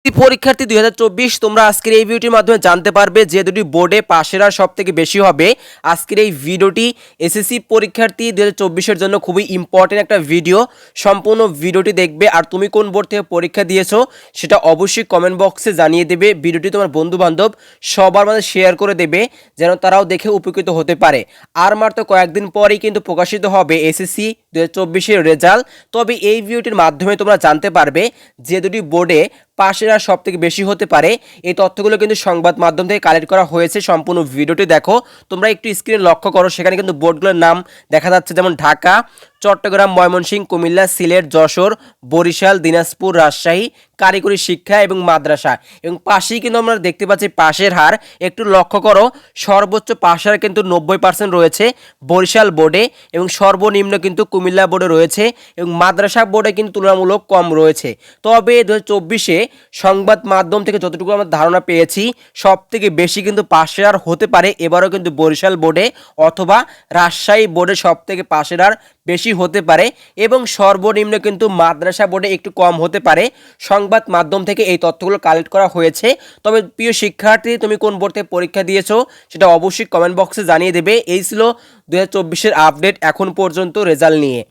পরীক্ষার্থী 2024 তোমরা আজকের এই ভিডিওটির মাধ্যমে জানতে পারবে যে দুটি বোর্ডে পাশের হার সব থেকে বেশি হবে। আজকের এই ভিডিওটি এসএসসি পরীক্ষার্থী 2024 এর জন্য খুবই ইম্পর্টেন্ট একটা ভিডিও। সম্পূর্ণ ভিডিওটি দেখবে আর তুমি কোন বোর্ড থেকে পরীক্ষা দিয়েছো সেটা অবশ্যই কমেন্ট বক্সে জানিয়ে দেবে। ভিডিওটি তোমার বন্ধু বান্ধব সবার মাঝে শেয়ার করে দেবে যেন তারাও দেখে উপকৃত হতে পারে। আর মাত্র কয়েকদিন পরেই কিন্তু প্রকাশিত হবে এসএসসি 2024 এর রেজাল্ট। তবে এই ভিডিওটির মাধ্যমে তোমরা জানতে পারবে যে দুটি বোর্ডে পাশের হার সব থেকে বেশি হতে পারে। এই তথ্যগুলো কিন্তু সংবাদ মাধ্যম থেকে কালেক্ট করা হয়েছে। সম্পূর্ণ ভিডিওটি দেখো। তোমরা একটু স্ক্রিনে লক্ষ্য করো, সেখানে কিন্তু বোর্ডগুলোর নাম দেখা যাচ্ছে, যেমন ঢাকা, চট্টগ্রাম, ময়মনসিংহ, কুমিল্লা, সিলেট, যশোর, বরিশাল, দিনাজপুর, রাজশাহী, কারিগরি শিক্ষা এবং মাদ্রাসা। এবং পাশেই কিন্তু আমরা দেখতে পাচ্ছি পাশের হার। একটু লক্ষ্য করো, সর্বোচ্চ পাশের হার কিন্তু 90% রয়েছে বরিশাল বোর্ডে এবং সর্বনিম্ন কিন্তু কুমিল্লা বোর্ডে রয়েছে এবং মাদ্রাসা বোর্ডে কিন্তু তুলনামূলক কম রয়েছে। তবে 2024-এ সংবাদ মাধ্যম থেকে যতটুকু আমরা ধারণা পেয়েছি সব থেকে বেশি কিন্তু পাশের হার হতে পারে এবারও কিন্তু বরিশাল বোর্ডে অথবা রাজশাহী বোর্ডে সব থেকে পাশের হার বেশি হতে পারে এবং সর্বনিম্ন কিন্তু মাদ্রাসা বোর্ডে একটু কম হতে পারে। সংবাদ মাধ্যম থেকে এই তথ্যগুলো কালেক্ট করা হয়েছে। তবে প্রিয় শিক্ষার্থী, তুমি কোন বোর্ড থেকে পরীক্ষা দিয়েছো সেটা অবশ্যই কমেন্ট বক্সে জানিয়ে দেবে। এই ছিল 2024-এর আপডেট এখন পর্যন্ত রেজাল্ট নিয়ে।